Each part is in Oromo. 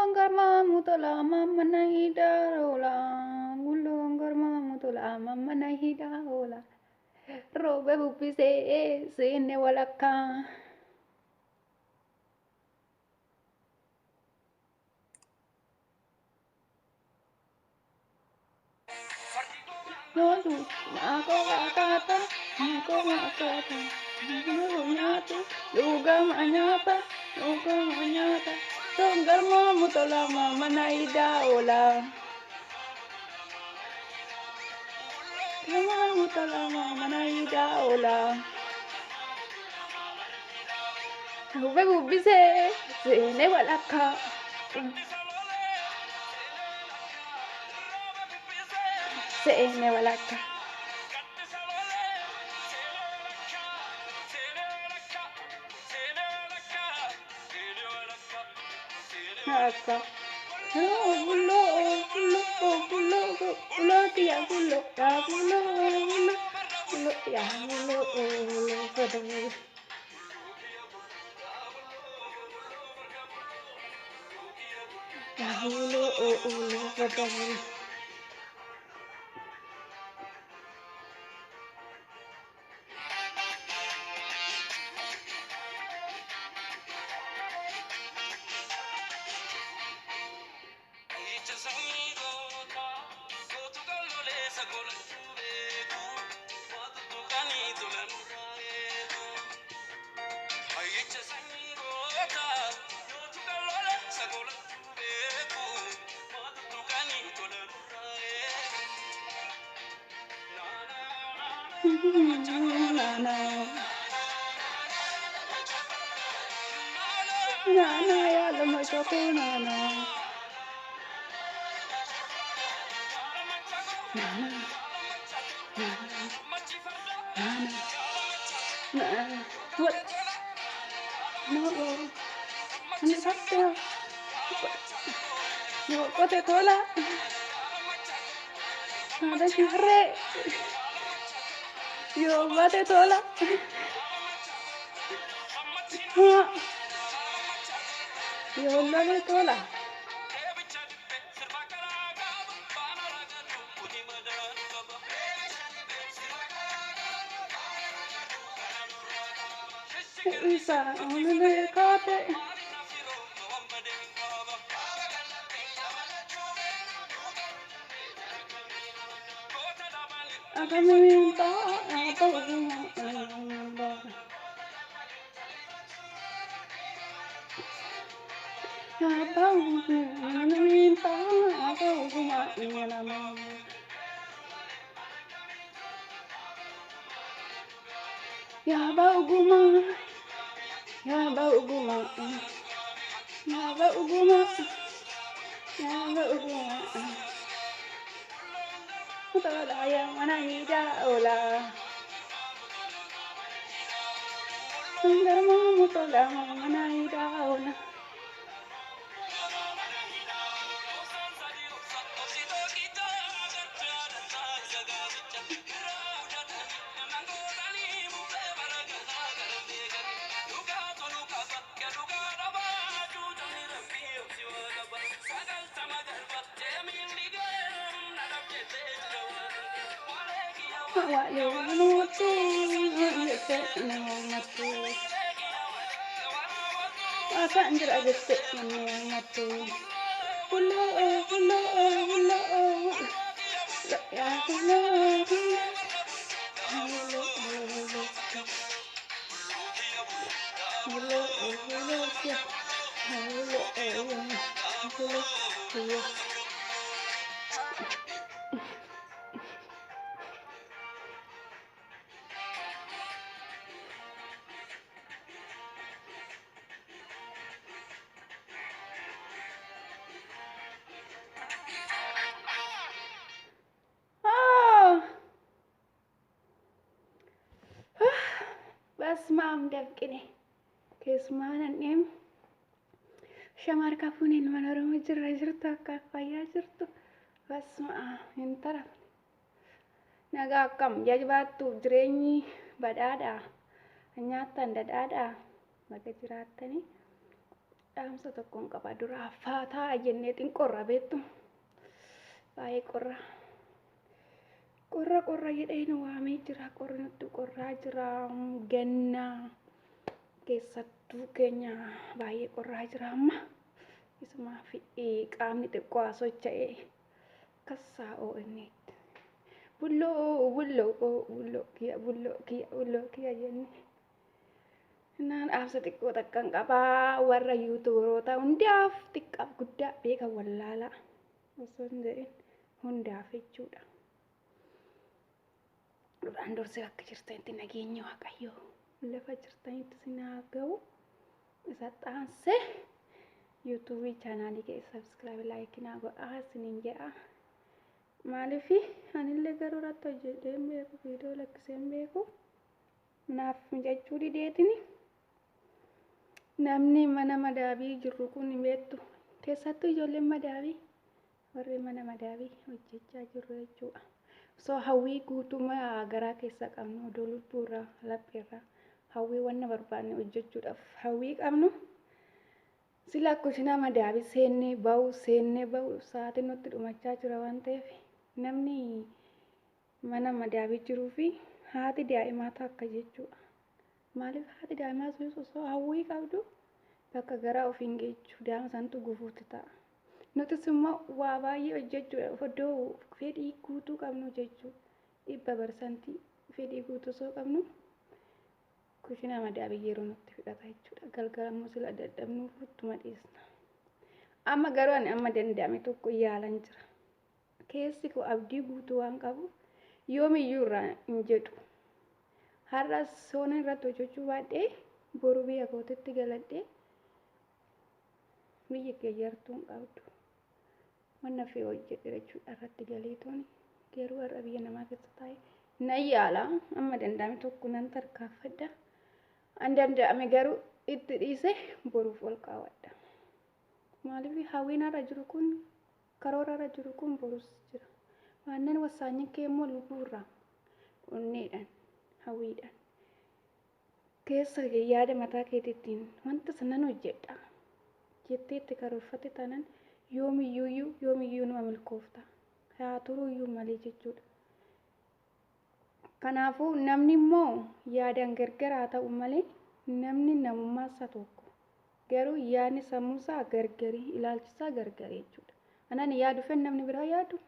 garmamu tola mama naidarola. Gulong garmamu tola mama naidarola. Robe bupise sene walaka. Nodu, ako kakata, ako kakata. Nyata, luga manyata, luga manyata. Tonggar mo tola mama naidarola. Garmamu tola mama naidarola. Robe bupise sene walaka. Sene walaka. Haka. Bulo, bulo, bulo, bulo, ya bulo, ya bulo, bulo, bulo, ya bulo, bulo, bulo. Ya bulo, bulo, bulo. Nana ya lama choko nana. Nana. Nana. What? No. Ano sakto? No, kote tola. Nada chihre. Yo bate tola. Yo bate tola. Isa, ano na kote? Ako minta, ako minta. Apa minta, ako minta naman. Ya bau guma, ya bau guma, ya bau guma, ya bau guma. Tola yang mana ida ola. Garmamu tola mama naidarola. Awak le nutu, lecek matu. Asa anjir aja cek matu. Bulo, bulo, bulo, ya bulo, bulo, bulo, bulo, bulo, ya, bulo, bulo. Basmaam dabqine keessumaanan dhim shamar kafuuniin mana Oromoo jirtu akka fayyaa jirtu basmaa hin tarafne nagaa akkam jajbaattuuf jireenyi badhaadhaa nyaattan dadhaadhaa bakka jiraattanii dhaamsa tokkoon qaba dura faataa jenneetiin qorra beektu baay'ee qorra jedhee nu waamee jira. Qorri nutti qorraa jira. Gannaa keessattuu keenya baay'ee qorraa jira amma. Isumaa fi qaamni xiqqoo socho'ee kassaa'oo inni bulloo kiyya jenne. Naan dhaamsa xiqqoo takkan qabaa warra yuutuubaroota hundaaf xiqqaaf guddaa beekan wallaalaa osoo hin jedhin hundaaf jechuudha. Duraan dursee akka jirtanitti nageenya waaqayyoo lafa jirtanitti sinaa ga'u isa xaansee yuutuubii chaanaalii kee sabskiraayib laayikii naa godhaa isiniin jedha. Maaliif anillee garuu irratti hojjedhee hin beeku viidiyoo lakkisee hin beeku naaf mijachuu dideetini. Namni mana madaabii jirru kun hin beektu keessattuu ijoolleen madaabii warri mana madaabii hojjechaa jirru jechuudha. So hawwii guutummaa garaa keessa qabnu odoo lubbuurraa lapheerraa hawwii wanna barbaanne hojjechuudhaaf hawwii qabnu sila kushinaa madaabii seennee ba'u sa'aatiin nutti dhumachaa jira waan ta'eef namni mana madaabii jiruu fi haati daa'imaa akka jechuudha. Maaliif haati daa'imaa sun osoo hawwii qabdu bakka garaa ofiin geechuu daa'ima santu gufuutti ta'a. Nutis immoo waa baay'ee hojjechuudhaaf oddoo fedhii guutuu qabnu jechuudha. 100% fedhii guutuu osoo qabnu kushinaa madaabii yeroo nutti fudhata jechuudha. Galgalammoo sila dadhabnuuf ittuma dhiisna. Amma garuu ani amma danda'ame tokko yaalan jira. Keessi koo abdii guutuu waan qabu yoomiyyuu irraa hin jedhu. Har'as soona irratti hojjechuu baadhee boru biyya kootitti galadhee biyya kee jartuu hin qabdu. Wanna fi hojjedhe jechuudha irratti galeetooni garuu har'a biyya namaa keessa taa'e nan yaala amma danda'ame tokko nan tarkaanfadha. An danda'ame garuu itti dhiise boruuf ol kaawwadha. Maaliif hawwiin irra jiru kun karoora irra jiru kun borus jira. Waanan wasaanyi kee immoo lubbuurraa onneedhaan hawwiidhaan keessa yaada mataa keetiitiin wanta sanan hojjedha jettee itti karoorfatte tanan yoomiyyuu nama milkoofta haa turuyyuu malee jechuudha. Kanaafuu namni immoo yaadaan gargaraa ta'u malee namni namummaa isaa tokko garuu yaadni sammuusaa gargarii ilaalchisaa gargarii jechuudha. Anaan yaadu fen namni biraa yaadu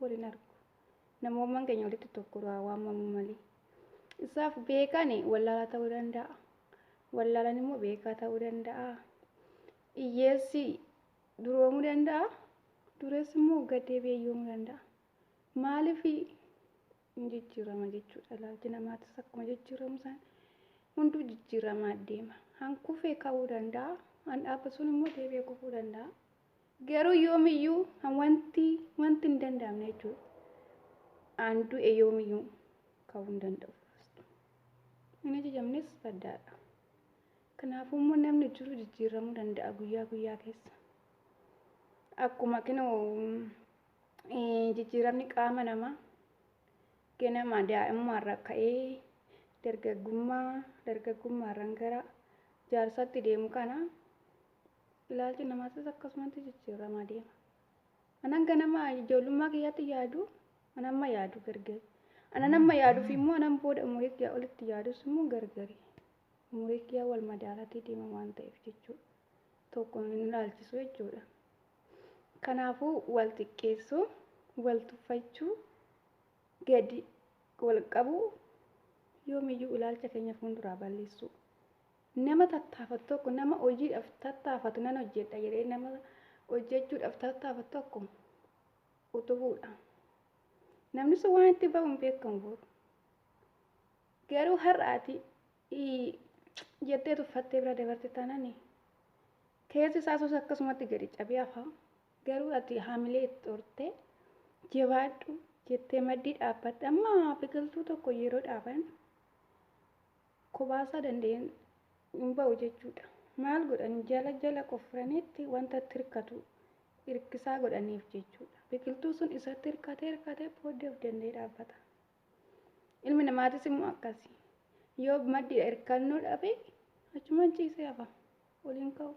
waliin argu. Namummaan keenya walitti tokko waamamu malee. Isaaf beekani wallaala ta'uu danda'a. Wallaalaan immoo beekaa ta'uu danda'a. Iyyeessi duroomuu danda'a. Dureessi immoo gadee beeyyoomuu danda'a. Maaliif jijjiirama jechuudha. Ilaalchi namaatis akkuma jijjiiramu san hunduu jijjiiramaa deema. Hankuufee ka'uu danda'a. Handhaabba sun immoo deebi'ee kufuu danda'a. Garuu yoomiyyuu wanti hin danda'amne jechuudha. Andu yoomiyyuu ka'uu hin danda'u. Inni jajamnes baddaadha. Kanaafuu immoo namni jiru jijjiiramuu danda'a guyyaa keessa. Akkuma kinoo jijjiiramni qaama namaa ganama daa'imummaarraa ka'ee dargaggummaarraan gara jaarsaatti deemu kana ilaalchi namaatis akkasumatti jijjiiramaa deema. Anan ganama ijoollummaa kiyyaatti yaadu anamma yaadu gargari. Anan amma yaaduuf immoo anan booda umurii kiyyaa olitti yaadus immoo gargari. Umurii kiyyaa wal madaalatii deema waan ta'eef jechuudha. Tokko hin ilaalchisu jechuudha. Kanaafuu wal xiqqeessuu, wal tuffachuu, gadi wal qabuu yoomiyyuu ilaalcha keenya fuulduraa balleessuu. Nama tattaafatu tokko nama hojiidhaaf tattaafatu nan hojjedha jedhee nama hojjechuudhaaf tattaafatu tokko utubuudha. Namni sun waan itti bahu hin beekamu boru. Garuu har'aati jettee tuffattee bira dabarte taanani keessi isaasuus akkasumatti gadi cabee hafa. Garuu ati haamilee itti hortee jabaadhu jettee maddii dhaabbatte amma biqiltuu tokko yeroo dhaaban kobaasaa danda'een hin bahu jechuudha. Maal godhan jala qofranitti wanta tirkatu hirkisaa godhaniif jechuudha. Biqiltuu sun isatti hirkatee booddee of danda'ee dhaabbata. Ilmi namaatis immoo akkasi. Yoo maddii hirkannoo dhabe achumaan ciisee hafa waliin ka'u.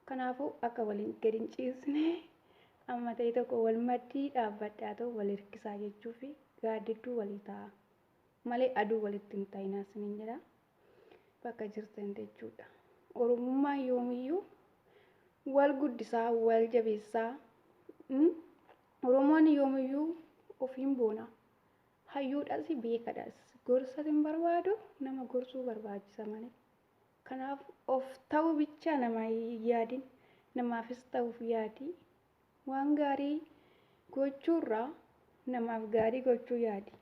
Kanaafuu akka waliin gadi hin ciisne amma ta'e tokko wal maddii dhaabbadhaa ta'u wal hirkisaa jechuu fi gaaddidduu walii ta'a malee aduu walitti hin ta'inaa isiniin jedha bakka jirtan jechuudha. Oromummaan yoomiyyuu wal guddisaa wal jabeessaa. Oromoon yoomiyyuu ofiin boona. Hayyuudhaas beekadhaas gorsa hin barbaadu nama gorsuu barbaachisa malee. Kanaaf of ta'uu bicha nama yaadin namaafis ta'uuf yaadi. Waan gaarii gochuurraa namaaf gaarii gochuu yaadi.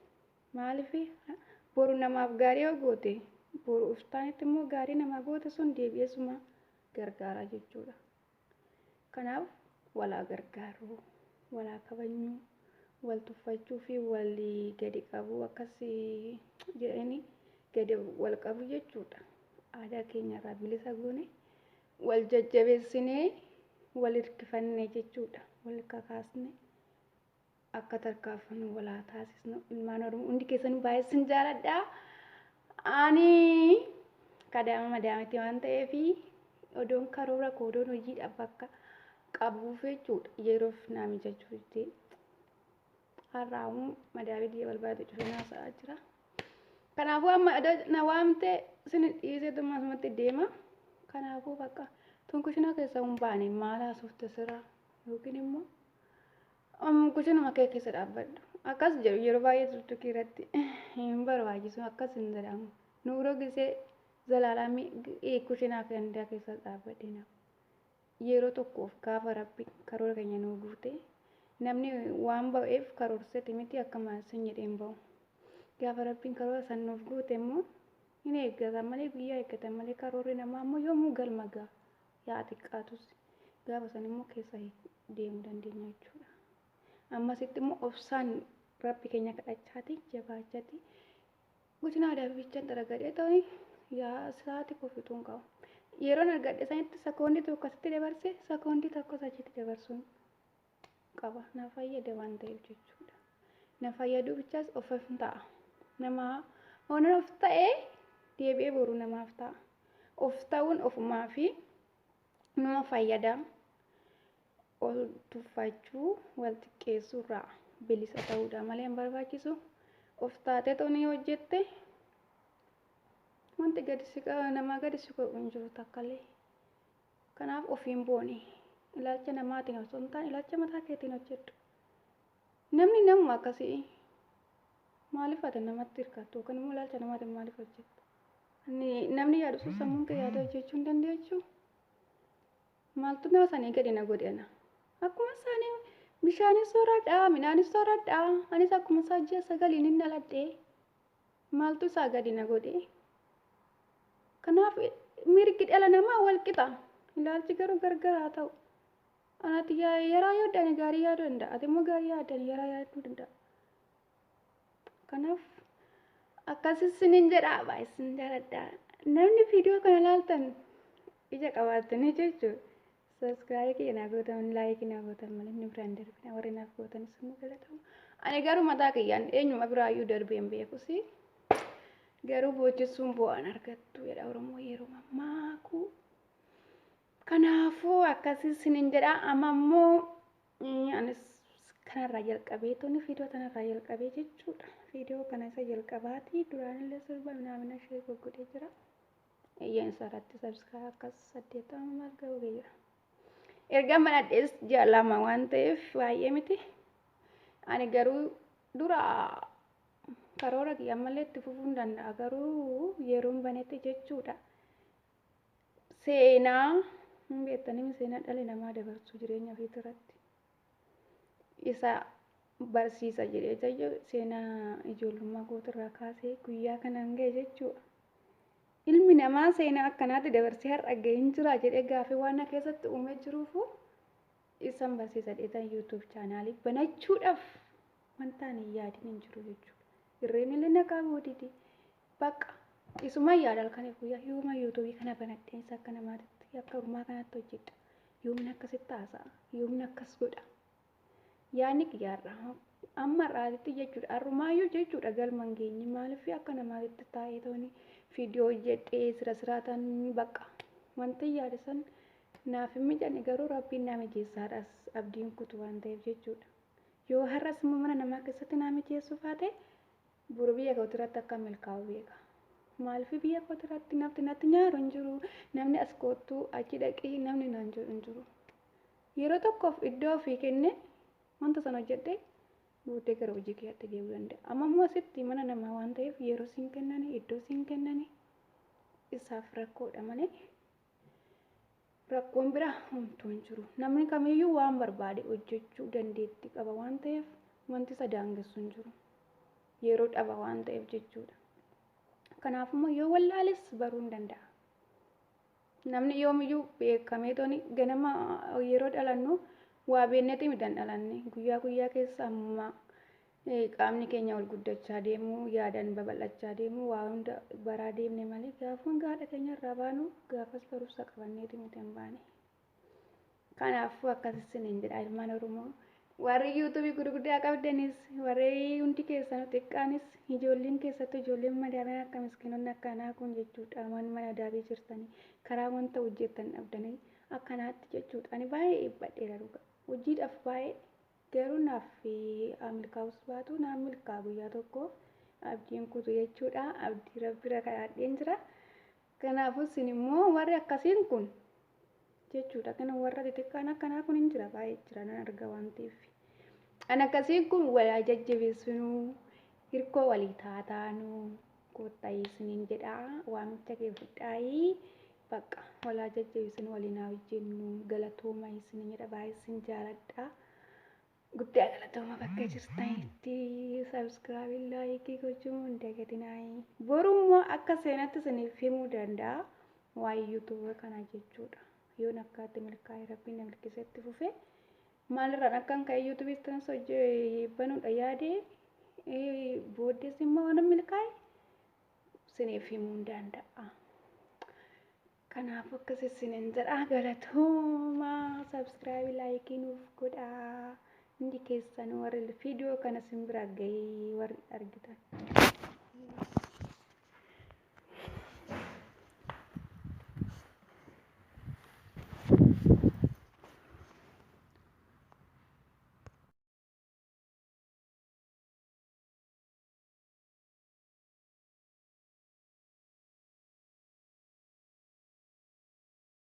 Maaliif boru namaaf gaarii yoo goote boru uftaanitti immoo gaarii namaa goote sun deebi'eesuma gargaara jechuudha. Kanaaf walaa gargaaruu, walaa kabajnuu, wal tuffachuu fi walii gadi qabuu akkasii jedhanii gadi wal qabu jechuudha. Aadaa keenyarraa bilisa goone wal jajjabeessinee wal hirkifannee jechuudha. Wal kakaasne akka tarkaanfannu walaa taasisnu ilmaan Oromoo hundi keessan baay'ee sin jaaladha. Ani kadaama madaamiti waan ta'eef odoon karoora koodoon hojiidhaaf bakka qabuuf jechuudha. Yeroof naa mijachuutti har'aamu madaamii barbaade cufee haasa'aa jira. Kanaafuu amma na waamte sin dhiisee tummasumatti deema. Kanaafuu bakka tunkushina keessa hin baane maal haasofte sirraa yookiin immoo kushinuma kee keessa dhaabbadhu. Akkas jedhu yeroo baay'ee tuttuqii irratti hin barbaachisu akkas hin jedhamu. Nuuroo gisee zalaalamii kushinaa keenya keessa dhaabbadhina. Yeroo tokkoof gaafa rabbi karoora keenya nuu guute namni waan ba'eef karoorsete miti akka maasin jedheen ba'u. Gaafa rabbiin karoora san nuuf guute immoo hin eeggatan malee guyyaa eeggatan malee karoorri namaa immoo yoomuu galma ga'a yaa xiqqaatus gaafa san immoo keessa deemuu dandeenya jechuudha. Ammasitti immoo obsaan rabbi keenya kadhachaati jabaachaati guutina aadaa bichaan daragadhee ta'anii yaa sa'aatii kofituun qabu. Yeroon argadhe sanitti sekoondii tokko asitti dabarse sekoondii tokko achitti dabarsuun qaba. Na fayyada waan ta'eef jechuudha. Na fayyaduu bichaas of ta'a. Nama onan of ta'ee deebi'ee boru namaaf ta'a. Of ta'uun ofumaa fi nama fayyada. Ol tuffachuu wal xiqqeessuurraa bilisa ta'uudha malee hin barbaachisu. Of taatee ta'uu hojjette wanti gadi siqaa namaa gadi siquu hin jiru takkalee. Kanaaf ofiin booni. Ilaalcha namaatiin osoo hin taane ilaalcha mataa keetiin hojjedhu. Namni namuma akkasii maaliif ati namatti hirkattu yookaan immoo ilaalcha namaatiin maaliif hojjettu? Namni yaadu sun sammuun kee yaada hojjechuu hin dandeechuu? Maaltu nama sanii gadi na godhana? Akkuma isaanii bishaanis sooradhaa, midhaanis sooradhaa, anis akkuma isaa ji'a sagaliin hin dhaladhee maaltu isaa gadi na godhe? Kanaaf mirgi dhala namaa wal qixa. Ilaalchi garuu gargar haa ta'u. Anati yaraa yaaddan gaarii yaaduu danda'a. Ati immoo gaarii yaaddan yaraa yaaduu danda'a. Kanaaf akkasis sinin jedhaa baay'ee sin jaaladha. Namni viidiyoo kana ilaaltan ija qabaatanii jechuudha. Subscribe na gootan, like na gootan malee ni biraan darbina warri naaf gootan sun galatamu. Ani garuu mataa kiyyaan eenyuma biraayyuu darbee hin beekusi. Garuu boojjisuun bu'aan argattu jedha Oromoo yeroo mammaaku. Kanaafuu akkasis sinin jedhaa amma immoo anis kanarraa jalqabee tuni viidiyoo kanarraa jalqabee jechuudha. Viidiyoo kana isa jalqabaati duraanillee sirba minamina ishee goggodhee jira. Eeyyaan isaarratti subscribe akkas 80 maal ga'u jira. Erga manadhees jaalama waan ta'eef baay'ee miti. Ani garuu dura karoora kiyya malee itti fufuu hin danda'a garuu yeroon banetti jechuudha. Seenaa hin beektanii seenaa dhalli namaa dabarsu jireenya ofii irratti. Isa barsiisa jedhee seenaa ijoollummaa kootirraa kaasee guyyaa kanaan ga'e jechuudha. Ilmi namaa seenaa akkanaatti dabarsee har'a ga'een jira jedhee gaafii waan keessatti uumee jiruufu isan barsiisa dheetan YouTube chaanaalii banachuudhaaf wanta ani yaadin hin jiru jechuudha. Irreen illee nagaa boodiiti. Bakka isuma yaada halkaniif guyyaa yooma YouTube kana banadheen isa akka namaatti akka ormaa kanatti hojjedha. Yoomni akkasitti haasa'a. Yoomni akkas godha. Yaadni kiyyaarra amma raatitti jechuudha. Arrumaayyuu jechuudha galma hin geenye maaliif akka namaatti taa'ee ta'anii viidiyoo hojjedhee sira siraatan bakka wanti yaada san Naaf hin mijanne garuu rabbiin na mijeessaadhas abdiin kutu waan ta'eef jechuudha. Yoo har'as immoo mana namaa keessatti na mijeessu baate boru biyya kootirratti akka milkaa'u beeka. Maaliif biyya kootirratti natti nyaaru hin jiru, namni as kootu achi dhaqii namni naan jedhu hin jiru. Yeroo tokkoof iddoo ofii kenne wanta sana hojjedhee booddee gara hojii kiyyaatti deebi'uu danda'a. Amma immoo asitti mana namaa waan ta'eef yeroo siin kennanii iddoo siin kennanii isaaf rakkoodha malee rakkoon biraa homtuu hin jiru. Namni kamiyyuu waan barbaade hojjechuu dandeettii qaba waan ta'eef wanti isa daangessu hin jiru. Yeroo dhaba waan ta'eef jechuudha. Kanaafummoo yoo wallaales baruu hin danda'a. Namni yoomiyyuu beekamee tooni ganama yeroo dhalannu waa beekneeti midhaan dhalanne guyyaa guyyaa keessa amma qaamni keenya ol guddachaa deemu yaadaan babal'achaa deemu waa hunda baraa deemne malee gaafuma gaadha keenya irraa baanu gaafas barumsa qabanneeti miti hin baane. Kanaafuu akkasii isiniin jedha ilmaan Oromoo warri yuutuubii gurguddaa qabdanis warri hundi keessanuu xiqqaanis ijoolleen keessattuu ijoolleen madaabaan akka miskiinonni akkanaa kun jechuudha waan madaabii jirtanii karaa wanta hojjettan dhabdanii akkanaatti jechuudha. Ani baay'ee eebbadheera dhuga hojiidhaaf baay'ee garuu naaf milkaa'us baatu naaf milkaa guyyaa tokko abdiin kutu jechuudha. Abdii rabbi kadhadheen jira. Kanaafuu isin immoo warri akkasiin kun jechuudha kana warra xixiqqaan akkanaa kun hin jira baay'ee jira nan arga waan ta'eef. An akkasiin kun walaa jajjabeessinuu hirkoo walii taataanuu kottaa isiniin jedha waamicha kee fudhaayii bakka walaa jajjabeessinuu waliin haa hojjennu galatooma isiniin jedha baay'ee isin jaaladha. Guddaa galatooma bakka jirtanitti sabskiraabii laayikii gochuun hin dagatinaayi. Borummoo akka seenatti isiniif himuu danda'a waa'ee yuutuubii kana jechuudha. Yoon akkaatti milkaa'ee rabbiin na milkisetti fufe maalirraan akkan ka'e yuutuubii tanas hojii banuudha yaadee booddees immoo waan milkaa'e isiniif himuu hin danda'a. Kanaafuu akkasii isiniin jedha galatooma sabskiraabii laayikii nuuf godhaa. Hundi keessan warri viidiyoo kana isin bira ga'ee warri argitan.